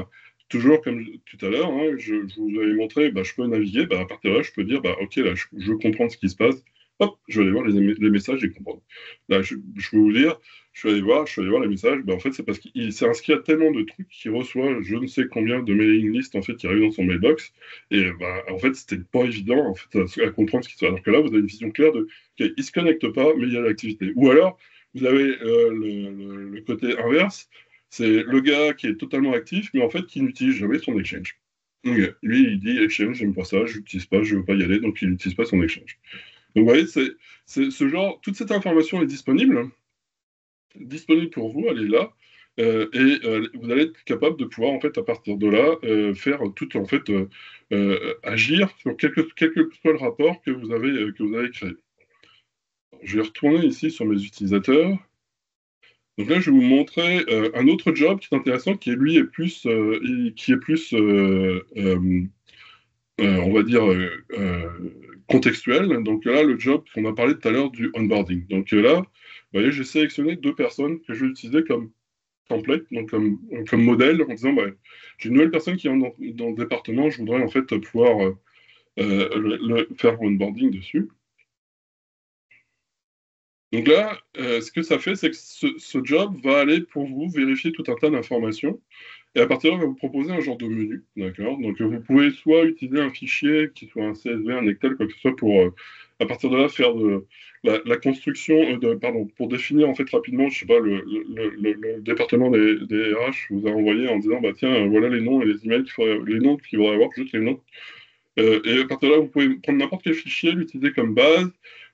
toujours comme tout à l'heure, hein, je vous avais montré, je peux naviguer. À partir de là, je peux dire, OK, là, je veux comprendre ce qui se passe. Hop, je vais aller voir les messages et comprendre. Là, je peux vous dire, je suis allé voir les messages. En fait, c'est parce qu'il s'est inscrit à tellement de trucs qu'il reçoit je ne sais combien de mailing lists en fait, qui arrivent dans son mailbox. Et en fait, c'était pas évident en fait, à comprendre ce qui se passe. Alors que là, vous avez une vision claire de OK, il se connecte pas, mais il y a l'activité. Ou alors, vous avez le côté inverse. C'est le gars qui est totalement actif, mais en fait, qui n'utilise jamais son Exchange. Ok. Lui, il dit Exchange, j'aime pas ça, je l'utilise pas, je veux pas y aller, donc il n'utilise pas son Exchange. Donc, vous voyez, c'est ce genre, toute cette information est disponible pour vous, elle est là. Vous allez être capable de pouvoir, en fait, à partir de là, faire tout, en fait, agir sur quel que soit le rapport que vous avez créé. Je vais retourner ici sur mes utilisateurs. Donc là, je vais vous montrer un autre job qui est intéressant, qui est lui est plus, qui est plus on va dire, contextuel. Donc là, le job qu'on a parlé tout à l'heure du onboarding. Donc là, vous voyez, j'ai sélectionné deux personnes que je vais utiliser comme template, donc comme modèle, en disant, j'ai une nouvelle personne qui est dans le département, je voudrais en fait pouvoir faire l'onboarding dessus. Donc là, ce que ça fait, c'est que ce job va aller pour vous vérifier tout un tas d'informations. Et à partir de là, on va vous proposer un genre de menu, d'accord? Donc, vous pouvez soit utiliser un fichier qui soit un CSV, un Excel, quoi que ce soit, pour, à partir de là, faire la construction, pardon, pour définir, en fait, rapidement, je sais pas, le département des RH vous a envoyé en disant, tiens, voilà les noms et les emails les noms qu'il faudrait avoir, juste les noms. Et à partir de là, vous pouvez prendre n'importe quel fichier, l'utiliser comme base.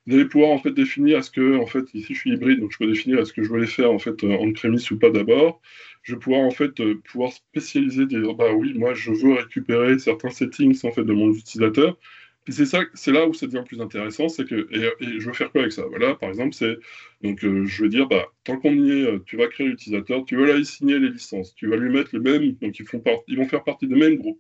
Vous allez pouvoir en fait définir est-ce que, en fait, ici je suis hybride, donc je peux définir est-ce que je veux les faire en fait on-premise ou pas d'abord. Je vais pouvoir en fait pouvoir spécialiser, dire bah oui, moi je veux récupérer certains settings en fait de mon utilisateur. Puis c'est ça, c'est là où ça devient plus intéressant, c'est que et je veux faire quoi avec ça? Voilà, par exemple, c'est donc je vais dire tant qu'on y est, tu vas créer l'utilisateur, tu vas là y signer les licences, tu vas lui mettre les mêmes, donc ils vont faire partie des mêmes groupes.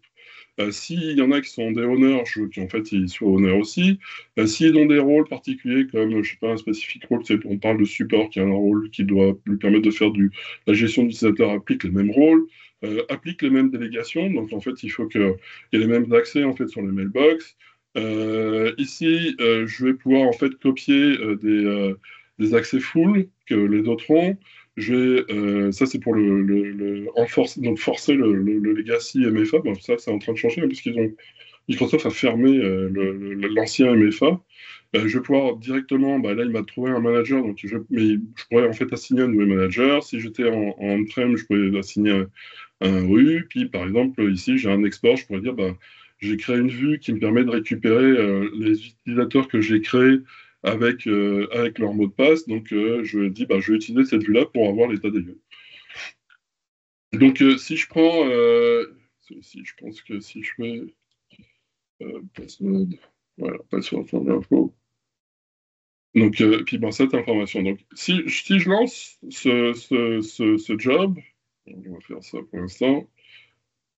S'il y en a qui sont des honneurs, je veux qu'en fait ils soient honneurs aussi. S'ils ont des rôles particuliers, comme je sais pas, un spécifique rôle, on parle de support, qui a un rôle qui doit lui permettre de faire la gestion d'utilisateur, applique les mêmes rôles, applique les mêmes délégations. Donc en fait, il faut qu'il y ait les mêmes accès en fait sur les mailbox. Ici, je vais pouvoir en fait copier des accès full que les autres ont. Ça, c'est pour donc forcer le legacy MFA. Bon, ça, c'est en train de changer, hein, Microsoft a fermé l'ancien MFA. Je vais pouvoir directement, bah, là, il m'a trouvé un manager, mais je pourrais en fait assigner un nouveau manager. Si j'étais en on-prem, je pourrais assigner un RU. Puis, par exemple, ici, j'ai un export, je pourrais dire, bah, j'ai créé une vue qui me permet de récupérer les utilisateurs que j'ai créés avec leur mot de passe. Donc, je dis, bah, je vais utiliser cette vue-là pour avoir l'état des lieux. Donc, si je prends, je pense que si je fais password, voilà, password for l'info. Donc, puis bon, cette information. Donc, si je lance ce job, on va faire ça pour l'instant.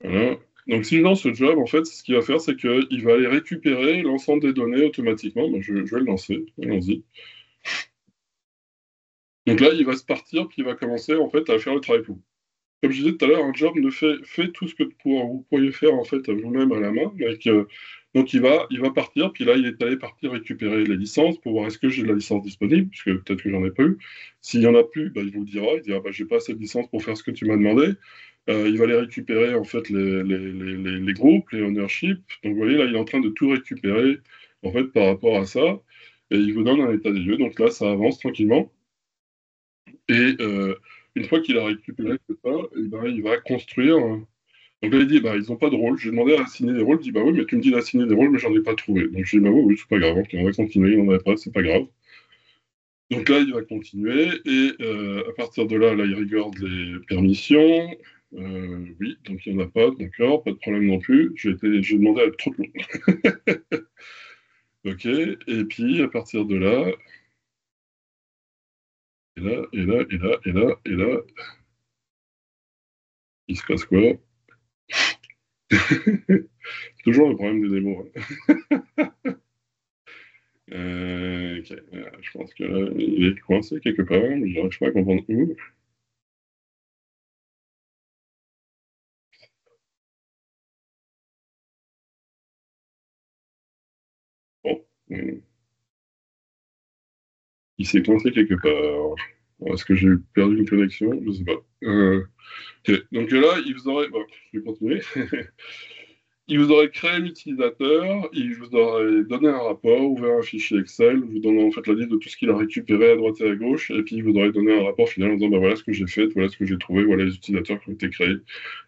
Voilà. Donc, si je lance ce job, en fait, ce qu'il va faire, c'est qu'il va aller récupérer l'ensemble des données automatiquement. Donc, je vais le lancer. Allons-y. Donc là, il va se partir, puis il va commencer en fait à faire le travail pour vous. Comme je disais tout à l'heure, un job ne fait tout ce que vous pourriez faire en fait vous-même à la main. Donc il va partir, puis là il est allé partir récupérer les licences pour voir est-ce que j'ai de la licence disponible, puisque peut-être que j'en ai pas eu. S'il y en a plus, bah, il vous le dira, il dira bah, j'ai pas assez de licence pour faire ce que tu m'as demandé. Il va aller récupérer en fait les groupes, les ownerships. Donc vous voyez là il est en train de tout récupérer en fait par rapport à ça, et il vous donne un état des lieux. Donc là ça avance tranquillement. Et une fois qu'il a récupéré tout ça, eh ben, il va construire. Donc là, il dit, bah, ils n'ont pas de rôle. J'ai demandé à assigner des rôles. Il dit, bah oui, mais tu me dis d'assigner des rôles, mais j'en ai pas trouvé. Donc je dis, bah oui, oui, c'est pas grave, ok, on va continuer, il n'en a pas, c'est pas grave. Donc là, il va continuer, et à partir de là, il regarde les permissions. Oui, donc il n'y en a pas, d'accord, pas de problème non plus. J'ai demandé à être trop long. Ok, et puis à partir de là, et là, il se passe quoi? Toujours le problème des démos, hein. Ok, je pense que là, il est coincé quelque part, mais je n'arrive pas à comprendre où. Bon, il s'est coincé quelque part. Est-ce que j'ai perdu une connexion? Je ne sais pas. Ok, donc là, il vous aurait. Bon, je vais continuer. Il vous aurait créé l'utilisateur, il vous aurait donné un rapport, ouvert un fichier Excel, vous donnant en fait la liste de tout ce qu'il a récupéré à droite et à gauche, et puis il vous aurait donné un rapport final en disant bah, voilà ce que j'ai fait, voilà ce que j'ai trouvé, voilà les utilisateurs qui ont été créés.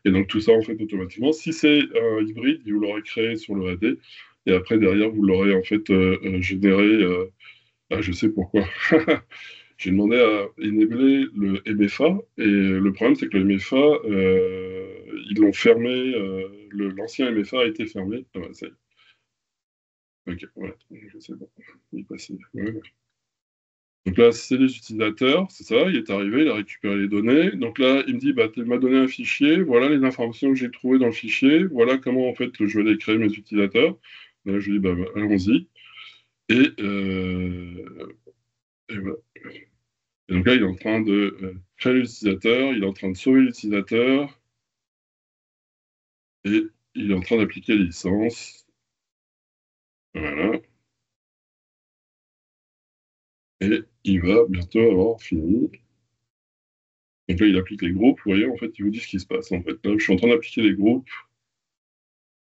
Et donc tout ça en fait automatiquement. Si c'est un hybride, il vous l'aurait créé sur le AD, et après derrière vous l'aurez en fait généré. Je sais pourquoi. J'ai demandé à enabler le MFA, et le problème c'est que le MFA, ils l'ont fermé, l'ancien MFA a été fermé. Ah ouais, ça y est. Ok, voilà, c'est bon. Il est passé. Ouais. Donc là, c'est les utilisateurs, c'est ça, il est arrivé, il a récupéré les données. Donc là, il me dit, bah, tu m'as donné un fichier, voilà les informations que j'ai trouvées dans le fichier, voilà comment en fait je vais les créer mes utilisateurs. Là, je lui dis, bah, allons-y. Et, et voilà. Et donc là, il est en train de créer l'utilisateur, il est en train de sauver l'utilisateur, et il est en train d'appliquer les licences. Voilà. Et il va bientôt avoir fini. Donc là, il applique les groupes. Vous voyez, en fait, il vous dit ce qui se passe. En fait, là, je suis en train d'appliquer les groupes.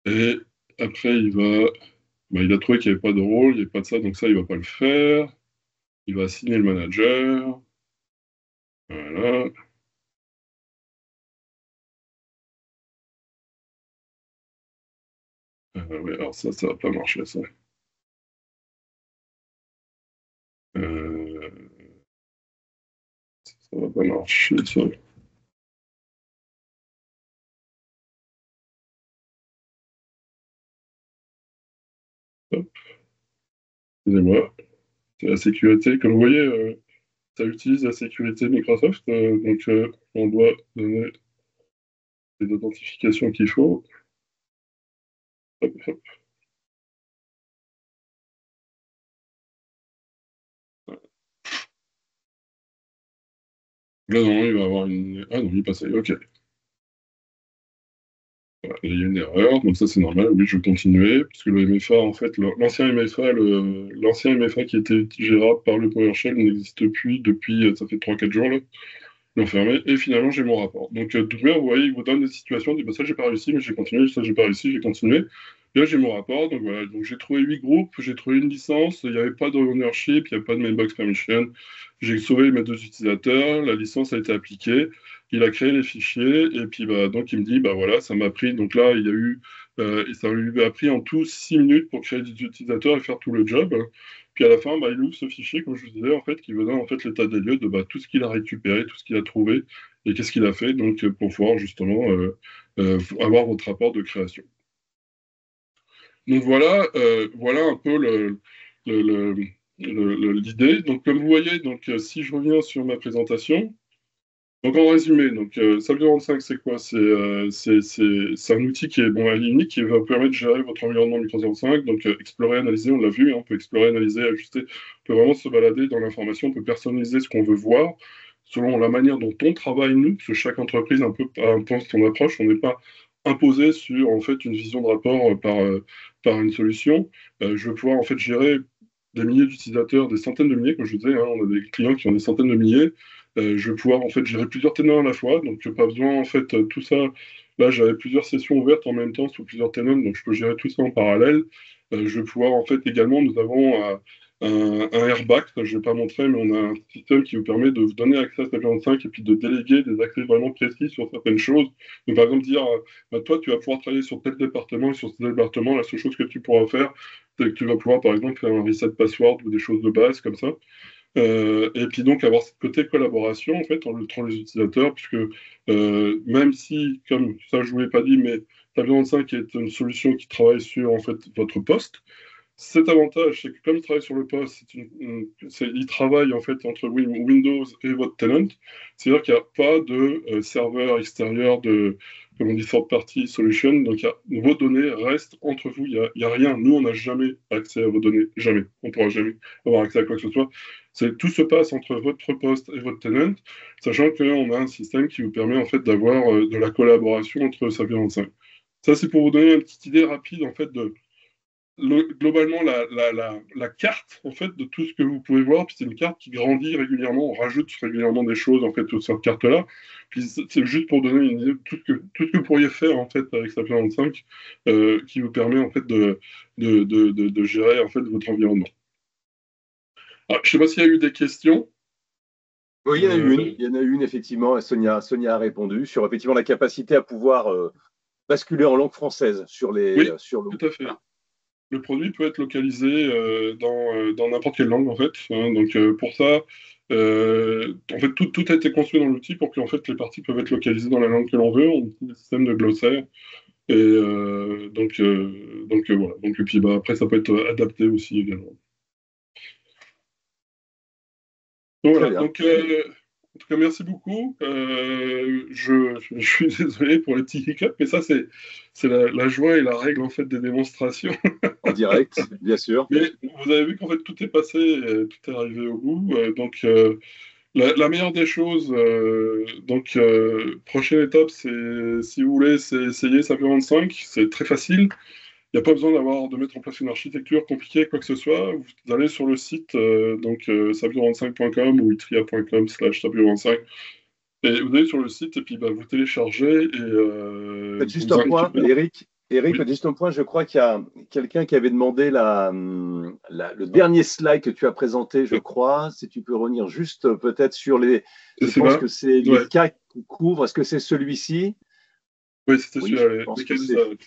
Et après, il a trouvé qu'il n'y avait pas de rôle, il n'y avait pas de ça, donc ça, il ne va pas le faire. Il va assigner le manager. Voilà. Ouais, alors ça ne va pas marcher, ça. Euh, Ça va pas marcher, ça. Hop, excusez-moi. C'est la sécurité. Comme vous voyez, ça utilise la sécurité de Microsoft, donc on doit donner les authentifications qu'il faut. Hop, hop. Là, non, il va avoir une. Ah non, il est passé. Ok. Voilà, il y a une erreur, donc ça c'est normal. Oui, je vais continuer, puisque le MFA, en fait, l'ancien MFA qui était gérable par le PowerShell n'existe plus depuis, ça fait 3-4 jours là. l'enfermer, et finalement j'ai mon rapport. Donc de toute manière, vous voyez, il vous donne des situations, il dit bah, ça j'ai pas réussi, mais j'ai continué, ça j'ai pas réussi, j'ai continué. Et là j'ai mon rapport, donc voilà, donc j'ai trouvé 8 groupes, j'ai trouvé une licence, il n'y avait pas de ownership, il n'y avait pas de mailbox permission, j'ai sauvé mes 2 utilisateurs, la licence a été appliquée, il a créé les fichiers, et puis bah, donc il me dit bah voilà, ça m'a pris, donc là il y a eu, et ça lui a pris en tout 6 minutes pour créer des utilisateurs et faire tout le job. Puis à la fin, bah, il ouvre ce fichier, comme je vous disais, en fait, qui vous donne en fait l'état des lieux de bah, tout ce qu'il a récupéré, tout ce qu'il a trouvé et qu'est-ce qu'il a fait, donc pour pouvoir justement avoir votre rapport de création. Donc voilà, voilà un peu le- le- l'idée. Donc comme vous voyez, donc si je reviens sur ma présentation, donc en résumé, donc SAP 25, c'est quoi? C'est un outil qui est bon, unique qui va vous permettre de gérer votre environnement Micro 05. Donc explorer, analyser, on l'a vu, hein, on peut explorer, analyser, ajuster, on peut vraiment se balader dans l'information, on peut personnaliser ce qu'on veut voir selon la manière dont on travaille nous, parce que chaque entreprise a un peu son approche, on n'est pas imposé sur en fait une vision de rapport par une solution. Je vais pouvoir en fait gérer des milliers d'utilisateurs, des centaines de milliers, comme je vous disais, hein, on a des clients qui ont des centaines de milliers. Je vais pouvoir en fait gérer plusieurs tenants à la fois, donc pas besoin en fait tout ça. Là, j'avais plusieurs sessions ouvertes en même temps sous plusieurs tenants, donc je peux gérer tout ça en parallèle. Je vais pouvoir en fait également, nous avons un airbag, ça, je ne vais pas montrer, mais on a un système qui vous permet de vous donner accès à SAP 25 et puis de déléguer des accès vraiment précis sur certaines choses. Donc par exemple dire, bah, toi tu vas pouvoir travailler sur tel département et sur ce département, la seule chose que tu pourras faire, c'est que tu vas pouvoir par exemple faire un reset password ou des choses de base comme ça. Et puis donc avoir ce côté collaboration en fait entre les utilisateurs, puisque même si, comme ça je vous l'ai pas dit, mais Tableau 5 est une solution qui travaille sur en fait votre poste. Cet avantage, c'est que comme il travaille sur le poste, il travaille en fait entre Windows et votre tenant. C'est-à-dire qu'il n'y a pas de serveur extérieur de, comme on dit, third party solution. Donc vos données restent entre vous. Il y a rien. Nous, on n'a jamais accès à vos données. Jamais. On ne pourra jamais avoir accès à quoi que ce soit. Tout se passe entre votre poste et votre tenant, sachant qu'on a un système qui vous permet en fait d'avoir de la collaboration entre SAP 25. Ça, c'est pour vous donner une petite idée rapide en fait de globalement la carte en fait de tout ce que vous pouvez voir. Puis c'est une carte qui grandit régulièrement, on rajoute régulièrement des choses en fait sur cette carte-là. Puis c'est juste pour donner une idée de tout ce que vous pourriez faire en fait avec SAP 25 qui vous permet en fait de gérer en fait votre environnement. Alors, je ne sais pas s'il y a eu des questions. Oui, il y en a une effectivement, et Sonia a répondu sur effectivement la capacité à pouvoir basculer en langue française Oui, sur le. tout à fait. Voilà. Le produit peut être localisé dans n'importe quelle langue, en fait, hein. Donc, pour ça, en fait, tout a été construit dans l'outil pour que en fait, les parties peuvent être localisées dans la langue que l'on veut. On utilise des systèmes de glossaire. Et voilà. Donc, et puis, bah, après, ça peut être adapté aussi également. Donc, Très voilà. bien. Donc, en tout cas, merci beaucoup. Je suis désolé pour les petits hiccups, mais ça, c'est la joie et la règle, en fait, des démonstrations. En direct, bien sûr. Mais vous avez vu qu'en fait tout est passé, tout est arrivé au bout. Donc la meilleure des choses, donc prochaine étape, c'est si vous voulez, c'est essayer SAP 25. C'est très facile. Il n'y a pas besoin de mettre en place une architecture compliquée, quoi que ce soit. Vous allez sur le site donc sap25.com ou itria.com/sap 25 et vous allez sur le site et puis bah, vous téléchargez et Peut-être juste vous un point, récupérez. Eric. Eric, Oui, juste un point, je crois qu'il y a quelqu'un qui avait demandé le dernier slide que tu as présenté, je crois. Si tu peux revenir juste peut-être sur les. c'est Je pense celui-là. que c'est les Ouais. cas qu'on couvre. Est-ce que c'est celui-ci? Oui, c'était Oui, je celui-là, pense les que cas d'usage.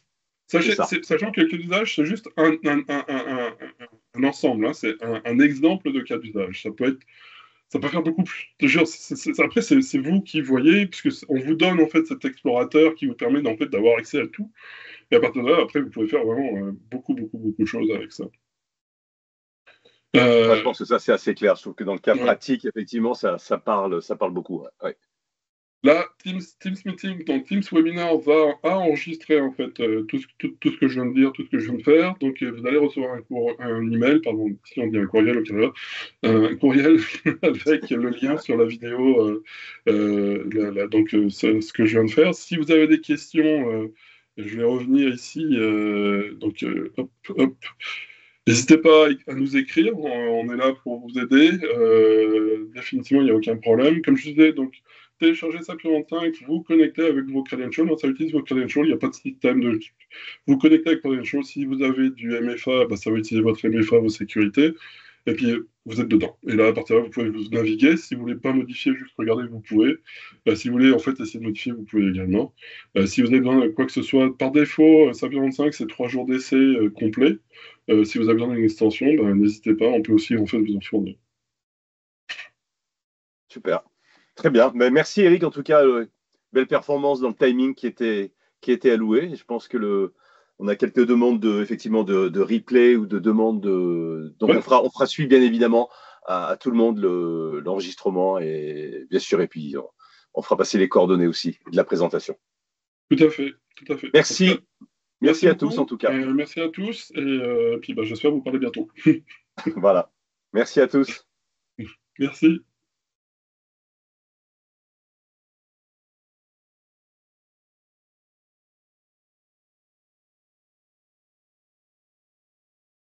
c'est ça. Sachant que le cas d'usage, c'est juste un ensemble, hein, c'est un exemple de cas d'usage. Ça peut faire beaucoup plus. Je veux dire, après, c'est vous qui voyez, puisque on vous donne en fait cet explorateur qui vous permet en fait d'avoir accès à tout. Et à partir de là, après, vous pouvez faire vraiment beaucoup de choses avec ça. Ouais, je Euh, pense que ça, c'est assez clair. Je trouve que dans le cas ouais. pratique, effectivement, ça parle beaucoup. Ouais. Ouais. Là, Teams Meeting, donc Teams Webinar a enregistré en fait tout ce que je viens de dire, tout ce que je viens de faire. Donc vous allez recevoir un email, pardon, si on dit un courriel au Canada, un courriel avec le lien sur la vidéo, donc ce que je viens de faire. Si vous avez des questions, je vais revenir ici. Donc hop, hop. N'hésitez pas à nous écrire, on est là pour vous aider. Définitivement, il n'y a aucun problème. Comme je disais, donc téléchargez Sapir 25, vous connectez avec vos credentials, ça utilise vos credentials, il n'y a pas de système de... Vous connectez avec credentials, si vous avez du MFA, bah, ça va utiliser votre MFA, vos sécurités, et puis vous êtes dedans. Et là, à partir de là, vous pouvez vous naviguer. Si vous voulez pas modifier, juste regarder, vous pouvez. Si vous voulez en fait essayer de modifier, vous pouvez également. Si vous avez besoin de quoi que ce soit, par défaut, Sapir 25, c'est 3 jours d'essai complet. Si vous avez besoin d'une extension, bah, n'hésitez pas, on peut aussi en fait vous en fournir. Super. Très bien. Mais merci Eric, en tout cas, belle performance dans le timing qui était alloué. Je pense que on a quelques demandes effectivement de replay ou de demandes de. Donc Ouais, on fera suivre bien évidemment à tout le monde l'enregistrement et bien sûr, et puis on fera passer les coordonnées aussi de la présentation. tout à fait, tout à fait. En tout cas, Merci. merci Merci à tous en beaucoup, tout cas. merci à tous, et puis bah, j'espère vous parler bientôt. Voilà. Merci à tous. Merci.